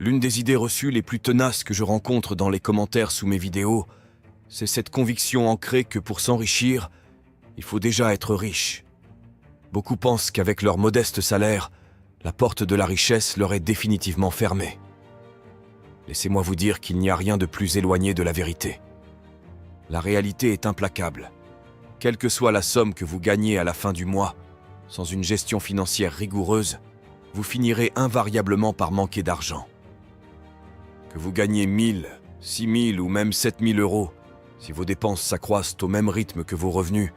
L'une des idées reçues les plus tenaces que je rencontre dans les commentaires sous mes vidéos, c'est cette conviction ancrée que pour s'enrichir, il faut déjà être riche. Beaucoup pensent qu'avec leur modeste salaire, la porte de la richesse leur est définitivement fermée. Laissez-moi vous dire qu'il n'y a rien de plus éloigné de la vérité. La réalité est implacable. Quelle que soit la somme que vous gagnez à la fin du mois, sans une gestion financière rigoureuse, vous finirez invariablement par manquer d'argent. Que vous gagnez 1000, 6000 ou même 7000 euros, si vos dépenses s'accroissent au même rythme que vos revenus,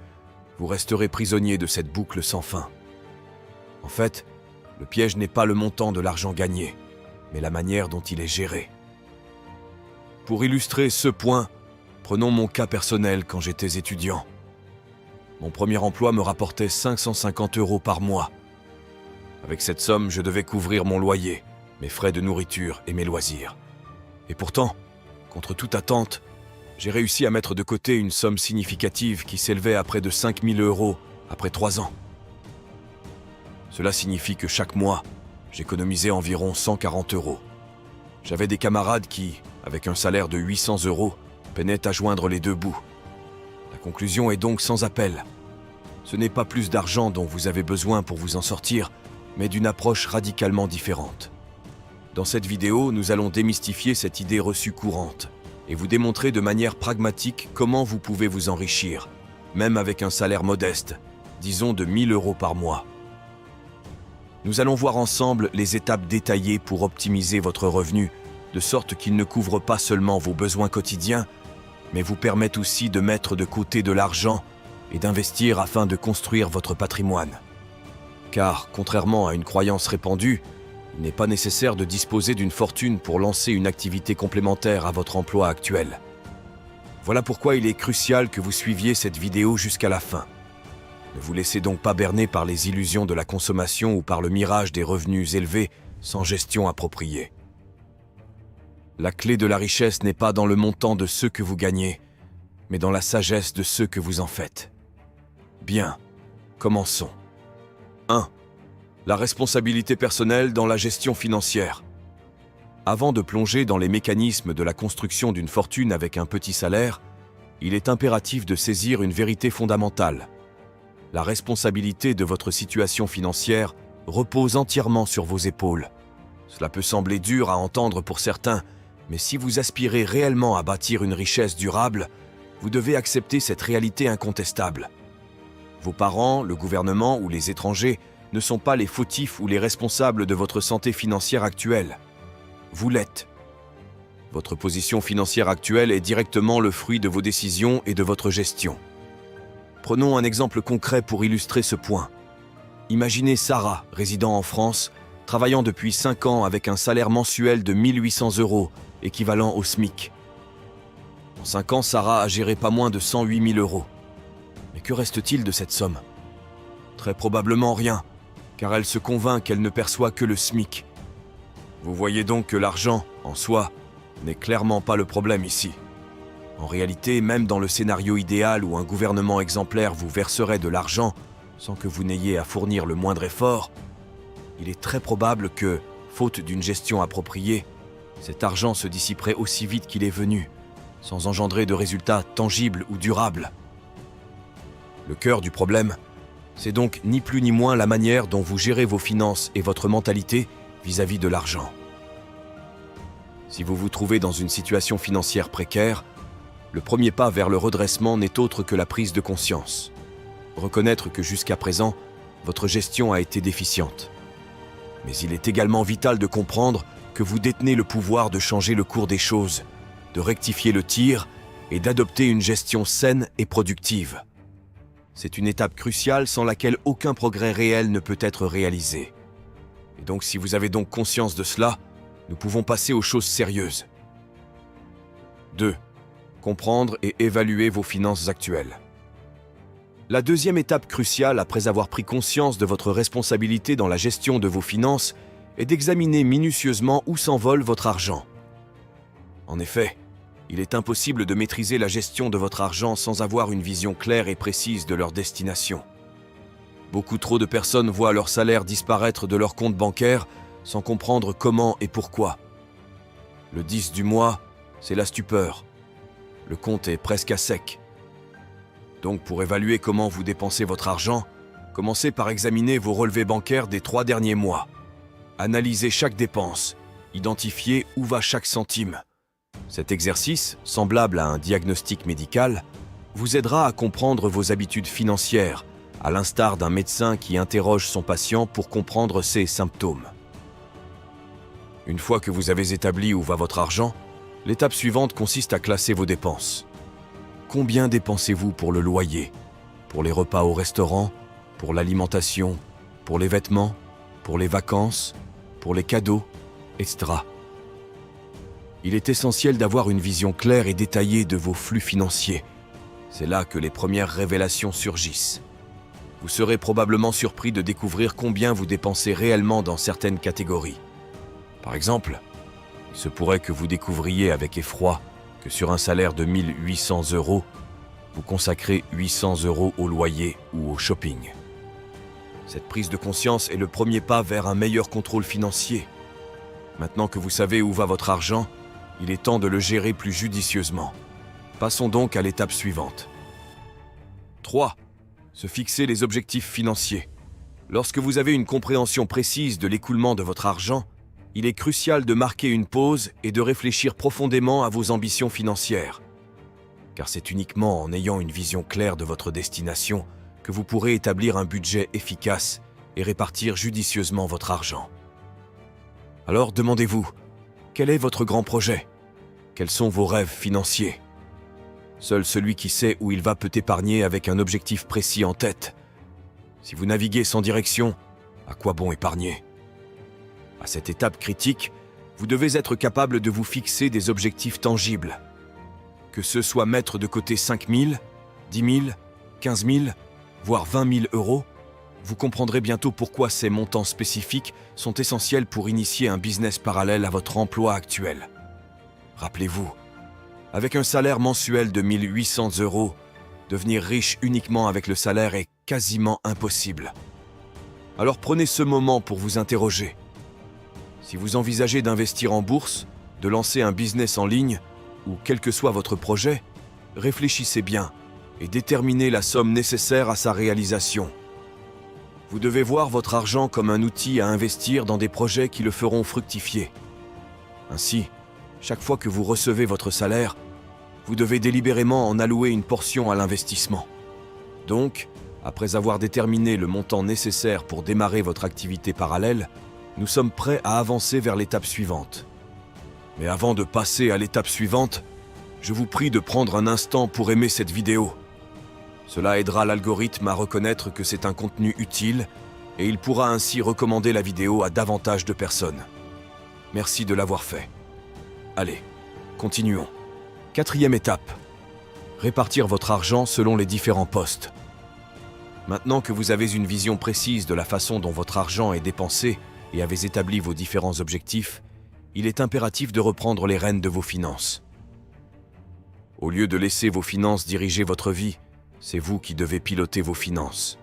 vous resterez prisonnier de cette boucle sans fin. En fait, le piège n'est pas le montant de l'argent gagné, mais la manière dont il est géré. Pour illustrer ce point, prenons mon cas personnel quand j'étais étudiant. Mon premier emploi me rapportait 550 € par mois. Avec cette somme, je devais couvrir mon loyer, mes frais de nourriture et mes loisirs. Et pourtant, contre toute attente, j'ai réussi à mettre de côté une somme significative qui s'élevait à près de 5000 € après 3 ans. Cela signifie que chaque mois, j'économisais environ 140 €. J'avais des camarades qui, avec un salaire de 800 €, peinaient à joindre les deux bouts. La conclusion est donc sans appel. Ce n'est pas plus d'argent dont vous avez besoin pour vous en sortir, mais d'une approche radicalement différente. Dans cette vidéo, nous allons démystifier cette idée reçue courante et vous démontrer de manière pragmatique comment vous pouvez vous enrichir, même avec un salaire modeste, disons de 1000 € par mois. Nous allons voir ensemble les étapes détaillées pour optimiser votre revenu, de sorte qu'il ne couvre pas seulement vos besoins quotidiens, mais vous permettent aussi de mettre de côté de l'argent et d'investir afin de construire votre patrimoine. Car, contrairement à une croyance répandue, il n'est pas nécessaire de disposer d'une fortune pour lancer une activité complémentaire à votre emploi actuel. Voilà pourquoi il est crucial que vous suiviez cette vidéo jusqu'à la fin. Ne vous laissez donc pas berner par les illusions de la consommation ou par le mirage des revenus élevés sans gestion appropriée. La clé de la richesse n'est pas dans le montant de ce que vous gagnez, mais dans la sagesse de ce que vous en faites. Bien, commençons. 1. La responsabilité personnelle dans la gestion financière. Avant de plonger dans les mécanismes de la construction d'une fortune avec un petit salaire, il est impératif de saisir une vérité fondamentale. La responsabilité de votre situation financière repose entièrement sur vos épaules. Cela peut sembler dur à entendre pour certains, mais si vous aspirez réellement à bâtir une richesse durable, vous devez accepter cette réalité incontestable. Vos parents, le gouvernement ou les étrangers ne sont pas les fautifs ou les responsables de votre santé financière actuelle. Vous l'êtes. Votre position financière actuelle est directement le fruit de vos décisions et de votre gestion. Prenons un exemple concret pour illustrer ce point. Imaginez Sarah, résidant en France, travaillant depuis 5 ans avec un salaire mensuel de 1800 €, équivalent au SMIC. En 5 ans, Sarah a géré pas moins de 108 000 €. Mais que reste-t-il de cette somme? Très probablement rien, car elle se convainc qu'elle ne perçoit que le SMIC. Vous voyez donc que l'argent, en soi, n'est clairement pas le problème ici. En réalité, même dans le scénario idéal où un gouvernement exemplaire vous verserait de l'argent sans que vous n'ayez à fournir le moindre effort, il est très probable que, faute d'une gestion appropriée, cet argent se dissiperait aussi vite qu'il est venu, sans engendrer de résultats tangibles ou durables. Le cœur du problème, c'est donc ni plus ni moins la manière dont vous gérez vos finances et votre mentalité vis-à-vis de l'argent. Si vous vous trouvez dans une situation financière précaire, le premier pas vers le redressement n'est autre que la prise de conscience. Reconnaître que jusqu'à présent, votre gestion a été déficiente. Mais il est également vital de comprendre que vous détenez le pouvoir de changer le cours des choses, de rectifier le tir et d'adopter une gestion saine et productive. C'est une étape cruciale sans laquelle aucun progrès réel ne peut être réalisé. Et donc si vous avez donc conscience de cela, nous pouvons passer aux choses sérieuses. 2. Comprendre et évaluer vos finances actuelles. La deuxième étape cruciale après avoir pris conscience de votre responsabilité dans la gestion de vos finances est d'examiner minutieusement où s'envole votre argent. En effet, il est impossible de maîtriser la gestion de votre argent sans avoir une vision claire et précise de leur destination. Beaucoup trop de personnes voient leur salaire disparaître de leur compte bancaire sans comprendre comment et pourquoi. Le 10 du mois, c'est la stupeur. Le compte est presque à sec. Donc pour évaluer comment vous dépensez votre argent, commencez par examiner vos relevés bancaires des 3 derniers mois. Analysez chaque dépense, identifiez où va chaque centime. Cet exercice, semblable à un diagnostic médical, vous aidera à comprendre vos habitudes financières, à l'instar d'un médecin qui interroge son patient pour comprendre ses symptômes. Une fois que vous avez établi où va votre argent, l'étape suivante consiste à classer vos dépenses. Combien dépensez-vous pour le loyer, pour les repas au restaurant, pour l'alimentation, pour les vêtements, pour les vacances, pour les cadeaux, etc. Il est essentiel d'avoir une vision claire et détaillée de vos flux financiers. C'est là que les premières révélations surgissent. Vous serez probablement surpris de découvrir combien vous dépensez réellement dans certaines catégories. Par exemple, il se pourrait que vous découvriez avec effroi que sur un salaire de 1 800 €, vous consacrez 800 € au loyer ou au shopping. Cette prise de conscience est le premier pas vers un meilleur contrôle financier. Maintenant que vous savez où va votre argent, il est temps de le gérer plus judicieusement. Passons donc à l'étape suivante. 3. Se fixer les objectifs financiers. Lorsque vous avez une compréhension précise de l'écoulement de votre argent, il est crucial de marquer une pause et de réfléchir profondément à vos ambitions financières. Car c'est uniquement en ayant une vision claire de votre destination que vous pourrez établir un budget efficace et répartir judicieusement votre argent. Alors demandez-vous, quel est votre grand projet? Quels sont vos rêves financiers? Seul celui qui sait où il va peut épargner avec un objectif précis en tête. Si vous naviguez sans direction, à quoi bon épargner? À cette étape critique, vous devez être capable de vous fixer des objectifs tangibles. Que ce soit mettre de côté 5 000, 10 000, 15 000, voire 20 000 €, vous comprendrez bientôt pourquoi ces montants spécifiques sont essentiels pour initier un business parallèle à votre emploi actuel. Rappelez-vous, avec un salaire mensuel de 1 800 €, devenir riche uniquement avec le salaire est quasiment impossible. Alors prenez ce moment pour vous interroger. Si vous envisagez d'investir en bourse, de lancer un business en ligne, ou quel que soit votre projet, réfléchissez bien et déterminez la somme nécessaire à sa réalisation. Vous devez voir votre argent comme un outil à investir dans des projets qui le feront fructifier. Ainsi, chaque fois que vous recevez votre salaire, vous devez délibérément en allouer une portion à l'investissement. Donc, après avoir déterminé le montant nécessaire pour démarrer votre activité parallèle, nous sommes prêts à avancer vers l'étape suivante. Mais avant de passer à l'étape suivante, je vous prie de prendre un instant pour aimer cette vidéo. Cela aidera l'algorithme à reconnaître que c'est un contenu utile et il pourra ainsi recommander la vidéo à davantage de personnes. Merci de l'avoir fait. Allez, continuons. 4e étape. Répartir votre argent selon les différents postes. Maintenant que vous avez une vision précise de la façon dont votre argent est dépensé et avez établi vos différents objectifs, il est impératif de reprendre les rênes de vos finances. Au lieu de laisser vos finances diriger votre vie, c'est vous qui devez piloter vos finances.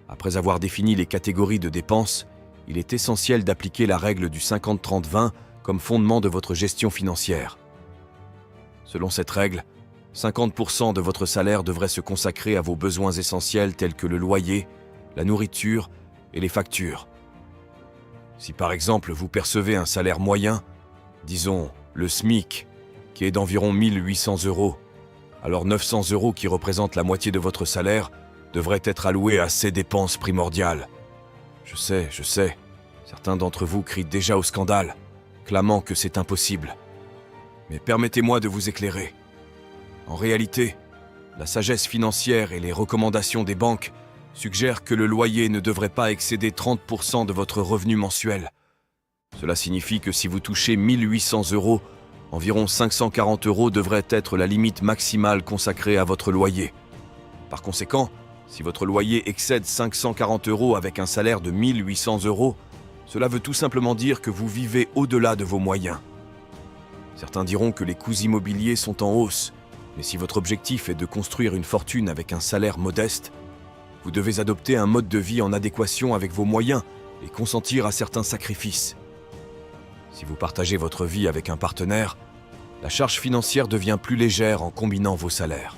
Après avoir défini les catégories de dépenses, il est essentiel d'appliquer la règle du 50-30-20 comme fondement de votre gestion financière. Selon cette règle, 50% de votre salaire devrait se consacrer à vos besoins essentiels tels que le loyer, la nourriture et les factures. Si par exemple vous percevez un salaire moyen, disons le SMIC, qui est d'environ 1 800 €, alors 900 € qui représentent la moitié de votre salaire devraient être alloués à ces dépenses primordiales. Je sais, certains d'entre vous crient déjà au scandale, clamant que c'est impossible. Mais permettez-moi de vous éclairer. En réalité, la sagesse financière et les recommandations des banques suggèrent que le loyer ne devrait pas excéder 30% de votre revenu mensuel. Cela signifie que si vous touchez 1 800 €, environ 540 € devraient être la limite maximale consacrée à votre loyer. Par conséquent, si votre loyer excède 540 € avec un salaire de 1 800 €, cela veut tout simplement dire que vous vivez au-delà de vos moyens. Certains diront que les coûts immobiliers sont en hausse, mais si votre objectif est de construire une fortune avec un salaire modeste, vous devez adopter un mode de vie en adéquation avec vos moyens et consentir à certains sacrifices. Si vous partagez votre vie avec un partenaire, la charge financière devient plus légère en combinant vos salaires.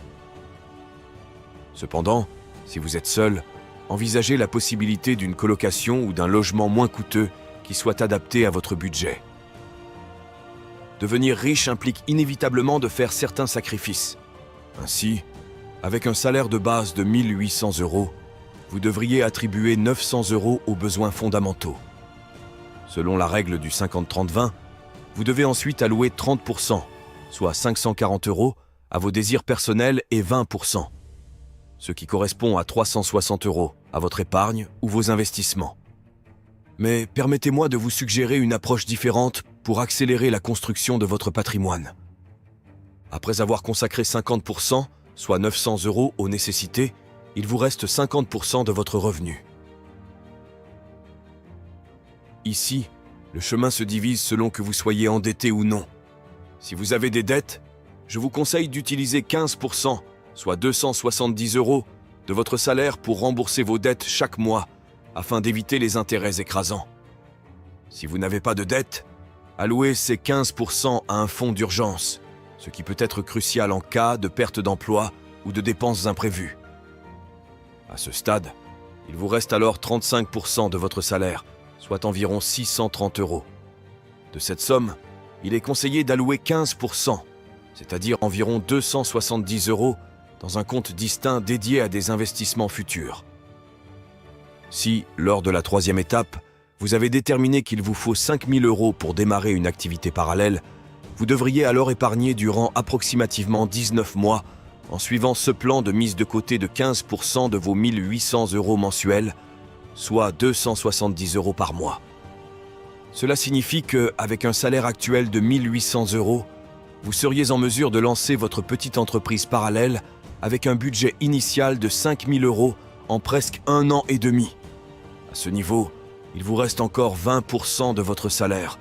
Cependant, si vous êtes seul, envisagez la possibilité d'une colocation ou d'un logement moins coûteux qui soit adapté à votre budget. Devenir riche implique inévitablement de faire certains sacrifices. Ainsi, avec un salaire de base de 1 800 €, vous devriez attribuer 900 € aux besoins fondamentaux. Selon la règle du 50-30-20, vous devez ensuite allouer 30%, soit 540 €, à vos désirs personnels et 20%, ce qui correspond à 360 € à votre épargne ou vos investissements. Mais permettez-moi de vous suggérer une approche différente pour accélérer la construction de votre patrimoine. Après avoir consacré 50%, soit 900 € aux nécessités, il vous reste 50% de votre revenu. Ici, le chemin se divise selon que vous soyez endetté ou non. Si vous avez des dettes, je vous conseille d'utiliser 15%, soit 270 € de votre salaire pour rembourser vos dettes chaque mois, afin d'éviter les intérêts écrasants. Si vous n'avez pas de dettes, allouez ces 15% à un fonds d'urgence, ce qui peut être crucial en cas de perte d'emploi ou de dépenses imprévues. À ce stade, il vous reste alors 35% de votre salaire, soit environ 630 €. De cette somme, il est conseillé d'allouer 15%, c'est-à-dire environ 270 € dans un compte distinct dédié à des investissements futurs. Si, lors de la troisième étape, vous avez déterminé qu'il vous faut 5 000 € pour démarrer une activité parallèle, vous devriez alors épargner durant approximativement 19 mois en suivant ce plan de mise de côté de 15% de vos 1 800 € mensuels, soit 270 € par mois. Cela signifie qu'avec un salaire actuel de 1 800 €, vous seriez en mesure de lancer votre petite entreprise parallèle avec un budget initial de 5 000 € en presque 1 an et demi. À ce niveau, il vous reste encore 20% de votre salaire,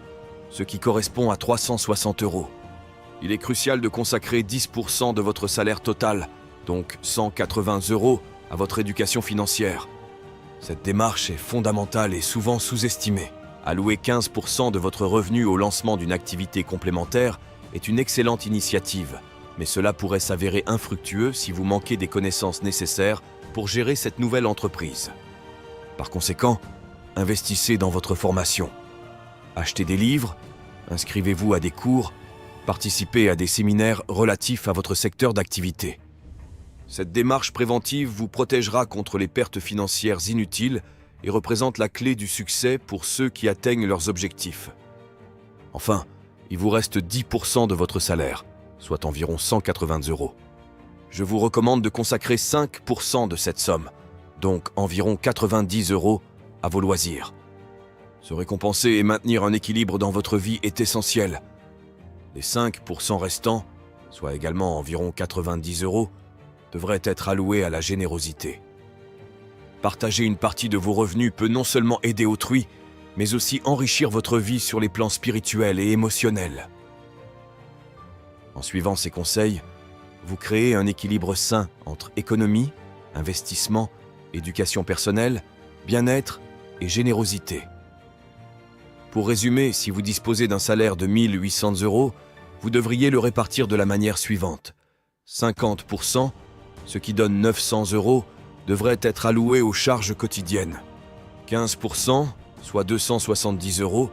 ce qui correspond à 360 €. Il est crucial de consacrer 10% de votre salaire total, donc 180 € à votre éducation financière. Cette démarche est fondamentale et souvent sous-estimée. Allouer 15% de votre revenu au lancement d'une activité complémentaire est une excellente initiative, mais cela pourrait s'avérer infructueux si vous manquez des connaissances nécessaires pour gérer cette nouvelle entreprise. Par conséquent, investissez dans votre formation. Achetez des livres, inscrivez-vous à des cours, participez à des séminaires relatifs à votre secteur d'activité. Cette démarche préventive vous protégera contre les pertes financières inutiles et représente la clé du succès pour ceux qui atteignent leurs objectifs. Enfin, il vous reste 10% de votre salaire, soit environ 180 €. Je vous recommande de consacrer 5% de cette somme, donc environ 90 € à vos loisirs. Se récompenser et maintenir un équilibre dans votre vie est essentiel. Les 5% restants, soit également environ 90 €, devraient être alloués à la générosité. Partager une partie de vos revenus peut non seulement aider autrui, mais aussi enrichir votre vie sur les plans spirituels et émotionnels. En suivant ces conseils, vous créez un équilibre sain entre économie, investissement, éducation personnelle, bien-être et générosité. Pour résumer, si vous disposez d'un salaire de 1 800 €, vous devriez le répartir de la manière suivante. 50%, ce qui donne 900 €, devrait être alloué aux charges quotidiennes. 15%, soit 270 €,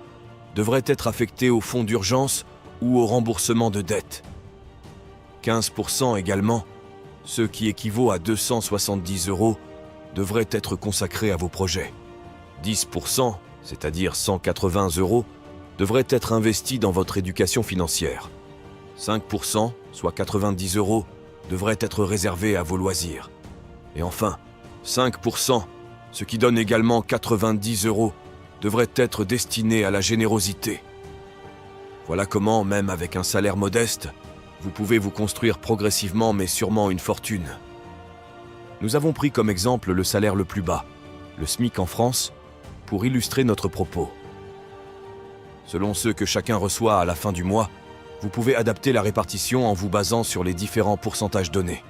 devrait être affecté au fonds d'urgence ou au remboursement de dettes. 15% également, ce qui équivaut à 270 €, devrait être consacré à vos projets. 10%, c'est-à-dire 180 €, devrait être investi dans votre éducation financière. 5%, soit 90 €, devrait être réservé à vos loisirs. Et enfin, 5%, ce qui donne également 90 €, devrait être destiné à la générosité. Voilà comment, même avec un salaire modeste, vous pouvez vous construire progressivement mais sûrement une fortune. Nous avons pris comme exemple le salaire le plus bas, le SMIC en France, pour illustrer notre propos. Selon ceux que chacun reçoit à la fin du mois, vous pouvez adapter la répartition en vous basant sur les différents pourcentages donnés.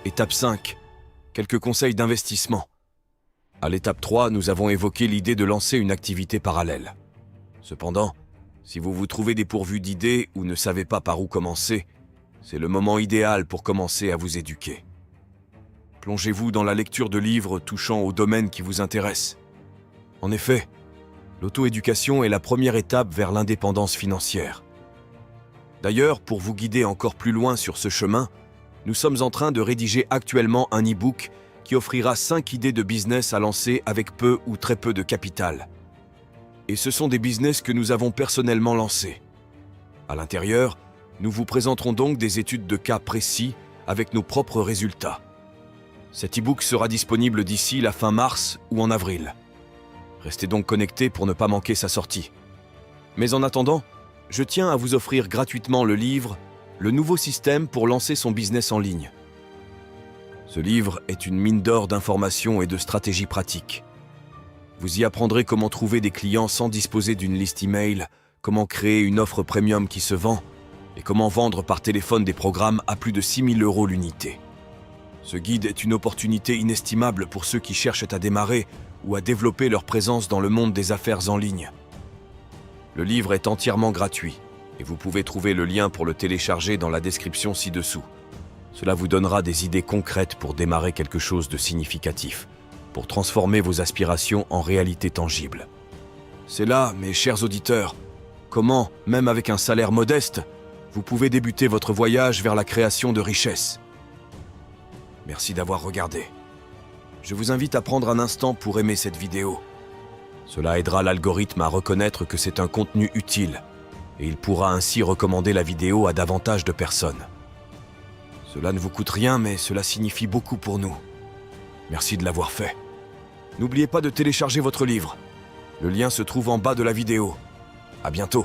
Étape 5. Quelques conseils d'investissement. À l'étape 3, nous avons évoqué l'idée de lancer une activité parallèle. Cependant, si vous vous trouvez dépourvu d'idées ou ne savez pas par où commencer, c'est le moment idéal pour commencer à vous éduquer. Plongez-vous dans la lecture de livres touchant au domaine qui vous intéresse. En effet, l'auto-éducation est la première étape vers l'indépendance financière. D'ailleurs, pour vous guider encore plus loin sur ce chemin, nous sommes en train de rédiger actuellement un e-book qui offrira 5 idées de business à lancer avec peu ou très peu de capital. Et ce sont des business que nous avons personnellement lancés. À l'intérieur, nous vous présenterons donc des études de cas précis avec nos propres résultats. Cet e-book sera disponible d'ici la fin mars ou en avril. Restez donc connectés pour ne pas manquer sa sortie. Mais en attendant, je tiens à vous offrir gratuitement le livre « Le nouveau système pour lancer son business en ligne ». Ce livre est une mine d'or d'informations et de stratégies pratiques. Vous y apprendrez comment trouver des clients sans disposer d'une liste email, comment créer une offre premium qui se vend et comment vendre par téléphone des programmes à plus de 6 000 € l'unité. Ce guide est une opportunité inestimable pour ceux qui cherchent à démarrer ou à développer leur présence dans le monde des affaires en ligne. Le livre est entièrement gratuit et vous pouvez trouver le lien pour le télécharger dans la description ci-dessous. Cela vous donnera des idées concrètes pour démarrer quelque chose de significatif, pour transformer vos aspirations en réalité tangible. C'est là, mes chers auditeurs, comment, même avec un salaire modeste, vous pouvez débuter votre voyage vers la création de richesses. Merci d'avoir regardé. Je vous invite à prendre un instant pour aimer cette vidéo. Cela aidera l'algorithme à reconnaître que c'est un contenu utile et il pourra ainsi recommander la vidéo à davantage de personnes. Cela ne vous coûte rien, mais cela signifie beaucoup pour nous. Merci de l'avoir fait. N'oubliez pas de télécharger votre livre. Le lien se trouve en bas de la vidéo. À bientôt.